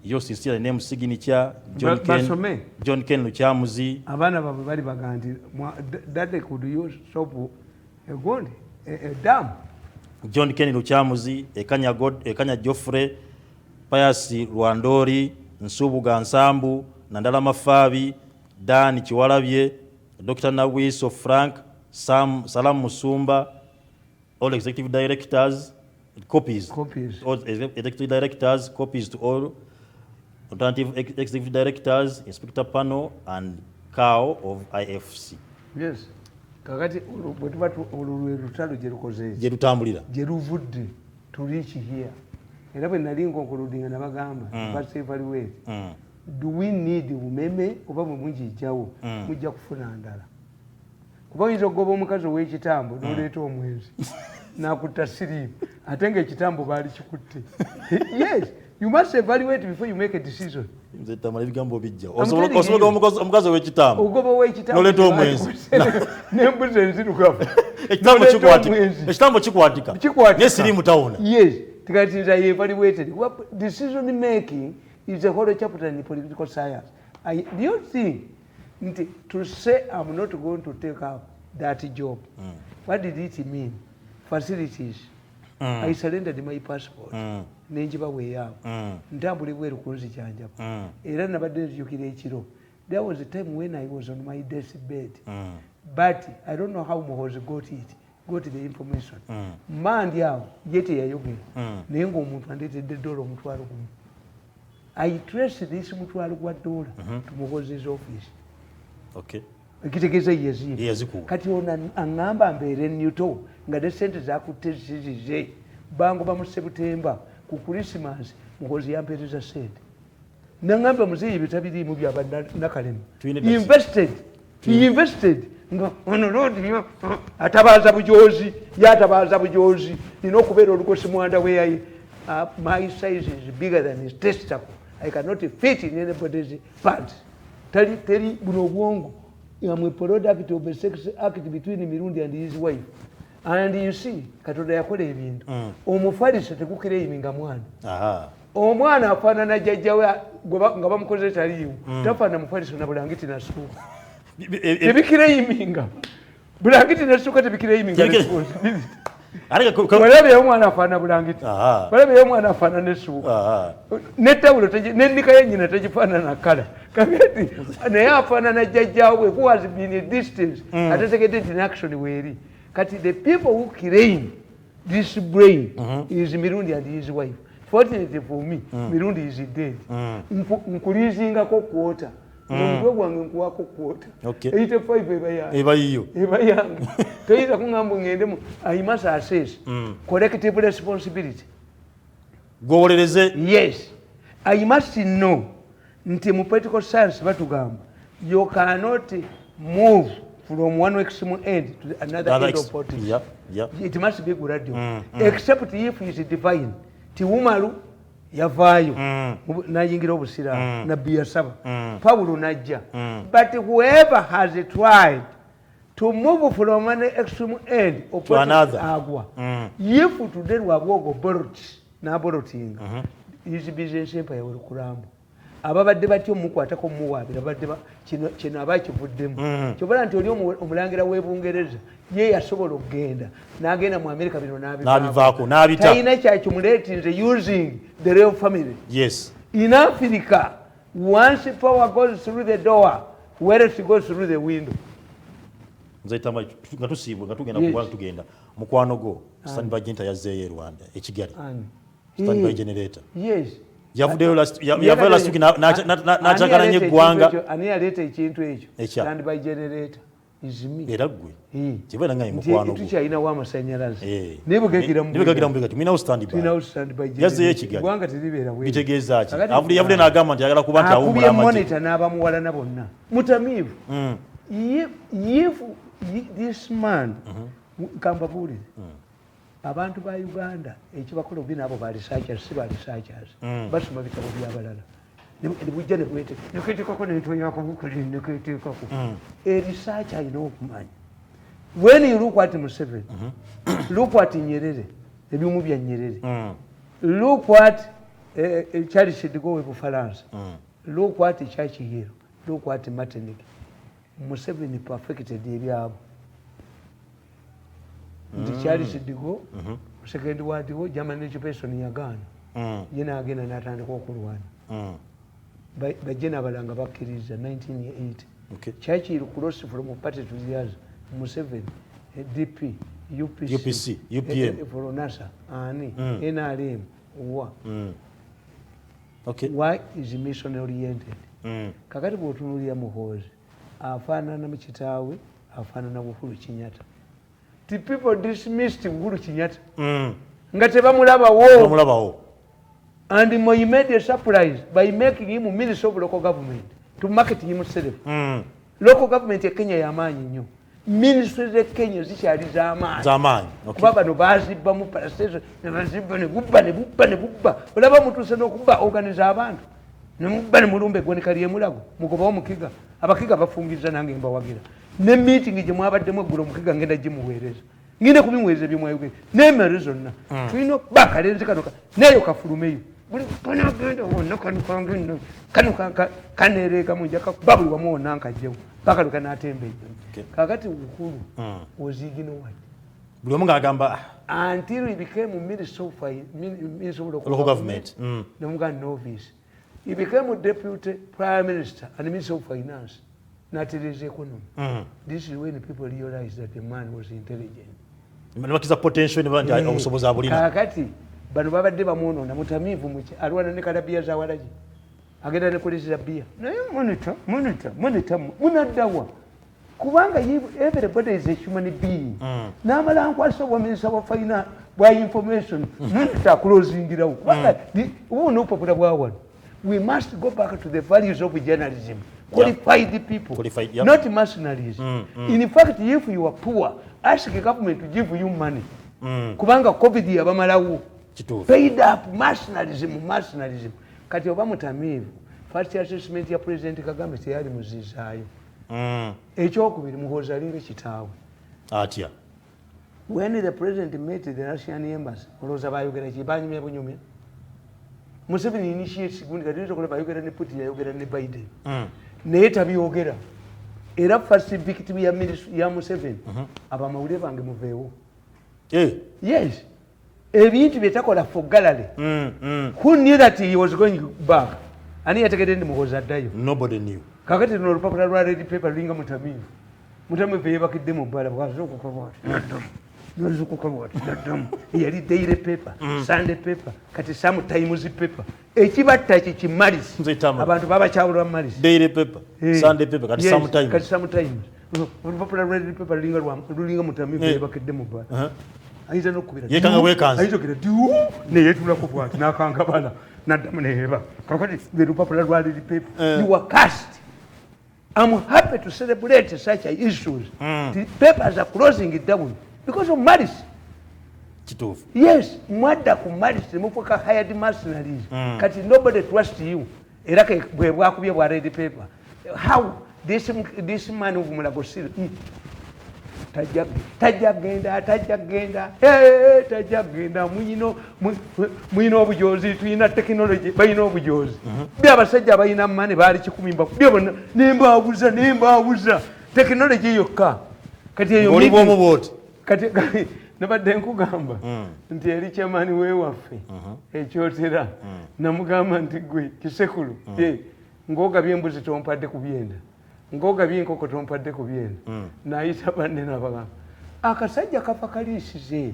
Your sincere name signature, John Ken Luchamuzi. Abana babu bali baganti dade could you stop a gold a dam. John Ken Luchamuzi, Ekanya Joffre, Payasi Rwandori, Nsubu Gansambu, Nandala Mafabi, Dan Chiwalabye, Dr. Nawiso Frank, Salam Musumba, all executive directors, copies. All executive directors, copies to all alternative executive directors, Inspector Panel, and CAO of IFC. Yes. Kakati olutalo jerutambulira jeruvudde to reach here. Era bwe nali nkonkuludinga nabagamba first evaluate. Do we need umeme oba mwe mujijjawo mujja kufuna ndala? Kuba oyinza okugoba omukazi ow'ekitambo n'oleeta omwezi n'akutta siriimu ate ng'ekitambo baali kikutte. Yes. You must evaluate before you make a decision. Tamale bigambo bijja. Osobola omukazi w'ekitambo. Ogoba w'ekitambo. N'oleeta omwezi. N'embuzi enzirugavu. Ekitambo kikwatika. Ne siriimu tawona. Yes. Tikati nze evaluated. Decision making is a whole chapter in political science. Do you think to say I'm not going to take up that job, what did it mean? Facilities. I surrendered my passport. Nenjiba way out. Ntambule bweru kunzikyanjako. Era nabadde nzijukira ekiro. There was a time when I was on my deathbed. But I don't know how Mohozi got the information. Mandi awo yete yayogera. Naye ng'omuntu andeetedde $1 omutwalo gumu. I traced this $1 to Mohozi's office. Okay. Ekitegeeza yezimu. Kati ono aŋŋamba mbeere Newton nga ne ssente zaakutte zizize. Bangoba mu September ku Christmas Muhozi yampeereza ssente. Naŋŋamba muzeeyi bitabiriimu byaba nakalema. He invested. Ono lodi atabaaza bujoozi, yatabaaza bujoozi. Nina okubeera olugosi mwanda weyaye. My size is bigger than his testicle. I cannot fit in anybody's pants. Teri buno obwongo. I'm a product of a sex act between Mirundi and his wife. And you see, Katonda yakola ebintu. Omufaliso tekukirayiminga mwana. Omwana afaanana jjajja we nga bamukoze taliiwo. Tafaanana mufaliso na bulangiti nassuuka. Tebikirayiminga. Bulangiti nassuuka tebikirayiminga. Walabe omwana afaana bulangiti. Walabe omwana afaana n'essuuka. N'ettawulo n'ennika yennyina tegifaanana kala. Kakati naye afaanana jjajjaawe who has been a distance ategekedde in action weeri. Kati the people who claim this brain is Mirundi and his wife. Fortunately for me, Mirundi is dead. Nkulizingako kwota. Omutwe gwange nkuwako kwota. 85 eba yiyo. Eba yange. Toyinza kungamba ngendemu. I must assess collective responsibility. Gwolereze. Yes. I must know nti mu political science batugamba you cannot move from one extreme end to another end of politics. It must be gradual. Except if it is divine. Tiwumalu yavaayo nayingira obusiraamu nabbi yasaba Pawulo najja. But whoever has tried to move from one extreme end to another agwa. If today wabwogo borot n'aborotinga his business empire will kurambo. Ababadde batyo mukwatako muwaabira badde kino abakivuddemu. Kyobala nti oli omulangira w'Ebungereza ye yasobola okugenda n'agenda mu America bino n'abivaako n'abita. Talina kyakimuleetinze using the royal family. Yes. In Africa, once power goes through the door, wealth goes through the window. Nze Tamale nga tusiibwe nga tugenda kuba tugenda mukwano go standby generator yazzeeyo e Rwanda e Kigali. Standby generator. Yes. Yavudeyo last week n'achakana nye gwanga. Ani yaleeta ekintu ekyo. Standby generator is me. Era ggwe. Kibera ngai mukwano go. Tukyalina wa amasannyalaze. Nibugagira mu bigati. Mina standby. Tulina standby generator. Yazzeeyo e Kigali. Gwanga teribeera bwe. Bitegeeza ki? Yavude n'agamba nti ayagala kuba nti awummula amagi. Monitor n'abamuwalana bonna. Mutamiivu. If this man kambabuulire abantu ba Uganda ekibakola obi nabo ba researchers si ba researchers basoma bitabo by'abalala nebujja neketekako nentoyako neketekako research alina okumanya. When you look at Museveni, look at Nyerere, ebyumu bya Nyerere, look at Charles de Gaulle Bufaransa, look at Churchill, look at Martin. Museveni perfected ebyabo. The Charles de Gaulle, second world war, German occupation yagaana. Yena agenda n'atandika okulwana. Bajjena abalanga bakkiriza 1980. Churchill crossed from party to the other. Museveni, DP, UPC, UPM, for NASA, ANI, NRM, WA. Okay. Why is mission oriented? Kakati bw'otunuulira Muhoozi afaanana mu kitaawe afaanana Uhuru Kenyatta. The people dismissed Uhuru Kenyatta nga tebamulabawo. And he made a surprise by making him Minister of Local Government to market himself. Local government ya Kenya yamaanyi nnyo. Ministries of Kenya zikyali z'amaanyi. Kuba bano baazibba mu parastation ne bazibba ne bubba. Olaba mutuuse n'okubba organize abantu. Ne mubba ne mulumba eggwanika ly'emulago. Mugobawo mukiga. Abakiga bafungiriza nange mbawagira. Ne meeting gye mwabaddemu eggulo mukiga ngenda gimuweereza. Ngenda kubimuweereza by'omwayogera. N'emmere zonna. Tulina okubba akalenzi kano neeyo kafulumeyo. Buli kanagenda wonna kano kaneereeka mu njaka kuba buli wamu wonna nkajjewo. Paka lukanatembe. Kakati Uhuru was ignored. Buli omu ng'agamba until he became Minister of Local Government. Novice. He became a Deputy Prime Minister and Minister of Finance. Not his economy. This is when people realized that the man was intelligent. Potential kakati bano babadde bamunoona mutamiivu muki alwana ne kalabiya za walagi agenda ne kulizira bia naye monitor munaddawa kubanga everybody is a human being n'amala nkwasa obwaminisita bwa fina bwa information monitor akulozingirawo kubanga ubuno upapula bwawano. We must go back to the values of journalism. Qualified people, not mercenaries. In fact, if you are poor, ask the government to give you money. Kubanga COVID yabamalawo. Paid up mercenarism. Kati oba mutamiivu. First assessment ya President Kagame teyali muzizaayo. Ekyokubiri Muhoozi alinga kitaawe. Atya. When the president met the Russian embassy, olowooza baayogera ki banyumya bunyumya. Museveni initiates gundi kati nsobola bayogera ne Putin yayogera ne Biden. Naye tabyogera. Era first victim ya Museveni abamawulire bange muveewo. Yes. Ebintu byetakola for gallery. Who knew that he was going back? Ani yategedde ndi muhoza addayo. Nobody knew. Kakati luno olupapula lwa red paper lulinga mutamivu. Mutamivu yeebakidde mu bbala bwazookukolwati naddamu. Nazukukolwati naddamu. Yali daily paper, Sunday paper, kati sometimes paper. Ekibatta kimalisi. Abantu babakyawulwa malisi. Daily paper, Sunday paper, kati sometimes. Kati sometimes. Olupapula lwa red paper lulinga mutamivu yeebakidde mu bbala. Ayinza n'okukubira. Yekanga weekanze. Ayinza okukubira diwu ne yeetulako bw'ati n'akanga bala n'addamu ne yeeba. Kakati lupapula lwa red paper. You were cast. I'm happy to celebrate such issues. The papers are closing it down because of malice. Kituufu. Yes, mwadda ku malice mufuka hired mercenaries. Kati nobody trusts you. Era ke bwe bwakubye bwa red paper. How this man of Mulagosiri tajagenda mwino obujozi tulina technology balina obujozi byabasajja balina mane bali 10 byabona nembabuza technology yokka kati eyo olibomu boti kati nabadde nkugamba nti eri kyamani weewaffe ekyotera namugamba nti gwe kisekulu ng'ogabye embuzi tompadde ku byenda ng'ogabye enkoko tompadde ku byenda nayita banne nabagamba akasajja kafa kaliisize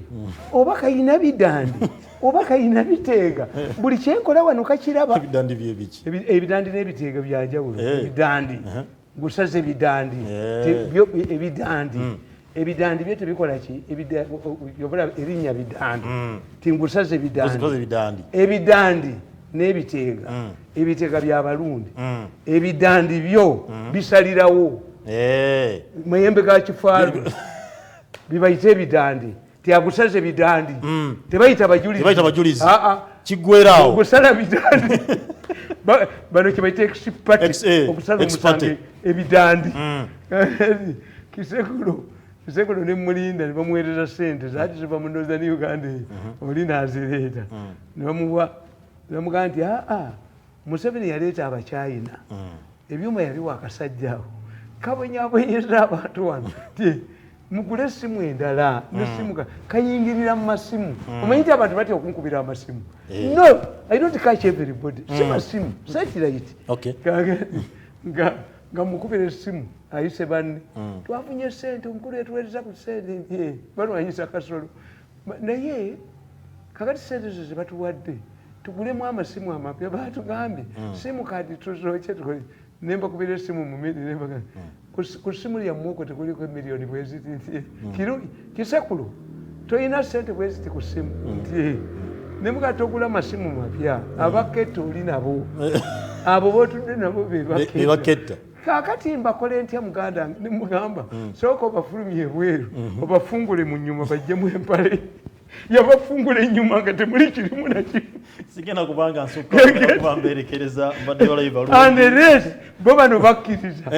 oba kayina bidandi oba kayina biteega buli kyenkola wano kakiraba ebidandi byebiki ebidandi n'ebiteega byanjawulo ebidandi gusaze ebidandi ebidandi bye tebikola ki yobola erinnya bidandi tingusaze ebidandi n'ebiteega ebiteega by'abalundi ebidandi byo bisalirawo mayembe ga kifaalu bibayita ebidandi tiagusaze ebidandi tebayita bajulizi kiggwerawo ogusala bidandi bano kibayita okusala omusange ebidandi kisekulu ne mulinda ne bamuweereza sente zaati ziva mu Northern Uganda oli n'azireeta ne bamugamba nti Museveni yaleeta abakyayina ebyuma yaliwo akasajja awo kabonyabonyeza abantu wano ti mugule essimu endala nesimu kayingirira mu masimu omanyi nti abantu batya okunkubira amasimu no I don't catch everybody si masimu satellite nga mukubira essimu ayise banne twafunye sente omukulu etuweereza ku sente balwanyisa Kasolo naye kakati sente zo ze batuwadde tugulemu amasimu amapya batugambye simu kadi tuzooke nemba kubira essimu mu miri nemba ku ssimu lyammwe okwo tekuliko emiliyoni bweziti kisekulu toyina sente bweziti ku ssimu nti nemuga togula masimu mapya abaketta oli nabo abo bootudde nabo bebaketta kakati mbakole ntya muganda nemugamba sooka obafulumye ebweru obafungule mu nnyuma bajjemu empale yabafungula ennyuma nga temuli kirimu nakimu sigenda kubanga nsukkuba mberekereza mbadde live anderes bo bano bakkiriza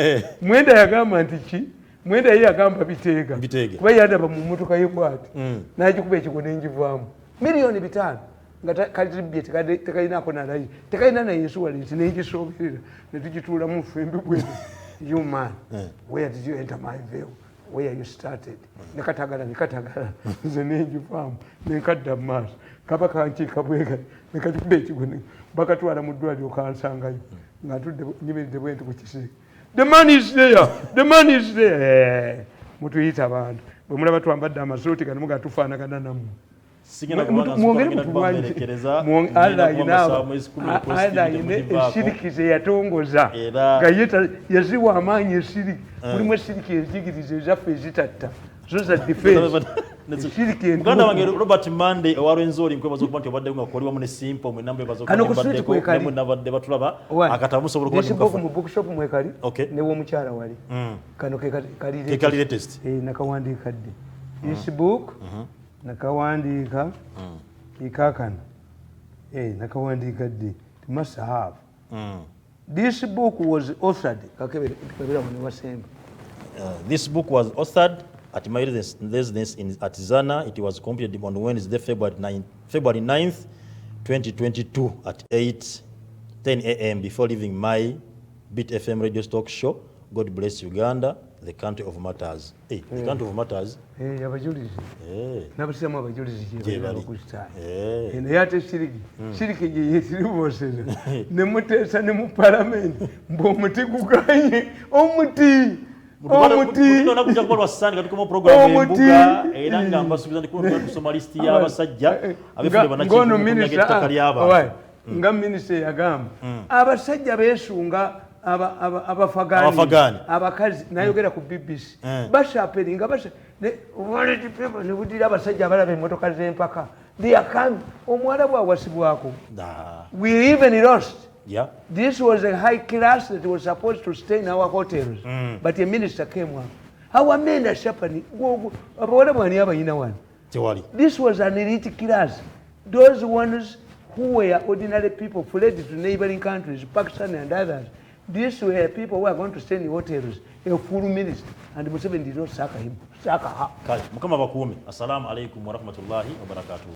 mwenda yagamba nti ki mwenda ye yagamba biteega kuba yandaba mu mmotoka ye bwati n'agikuba ekiko n'enjivaamu miliyoni 5 nga kalibye tekalinako nalayi tekalina naye insurance n'egisoberera ne tugituulamu ffembi bwene you man where did you enter my veil where you started nekatagala nze nenjivaamu nenkadda mu maaso kaba kankiika bwega nekakikuba ekigo bakatwala mu ddwaliro kansangayo nga ntudde nyimiridde bwenti ku kisenge the man is there mutuyita abantu bwe mulaba twambadde amasuuti gano muga tufaanagana nammwe ayina esiriki ze yatongoza nga yaziwa amaanyi esiriki mulimu esiriki ezigiriza ezaffe ezitatta zo za muganda wange Robert Mande owalwenzoli nkwebaza okuba nti obadde nga koliwamu ne simple mwenamba ebazokunabadde batulaba akatabo musobola okuba mu bookshop mwekali newomukyala wali kano kekali latest nakawandiika dde this book nakawandiika ikakano nakawandiika dde must have this book was authored this book was authored at my residence at Zana. It was completed on Wednesday, February 9th, 2022 at 8:10 a.m. before leaving my Beat FM radio stock show. God bless Uganda. the country of matters. The country of matters. Abajulizi. N'abasiramu abajulizi gye bali bakusitaani. Naye ate shiriki gye yeetiribooseza ne muteesa ne mu palamenti ng'omuti guganye omuti nakuja kukolwa ssani katukomo programu embuga era nga mbasuubiza ndi kusoma listi y'abasajja abefune banakittaka ly'abantu nga minisita yagamba abasajja beesunga abafagaani abakazi nayogera ku BBC bashaperinga ne budira abasajja abalaba emmotoka z'empaka omuwala bwawasibwako we even lost. Yeah. This was a high class that was supposed to stay in our hotels. But a minister came up. Our men are sharpening. This was an elite class. Those ones who were ordinary people fled to neighboring countries, Pakistan and others. These were people who are going to stay in hotels. A full minister. And Museveni did not sack him. Sack her. Mukama bakuumi. Assalamu alaikum wa rahmatullahi wa barakatuh.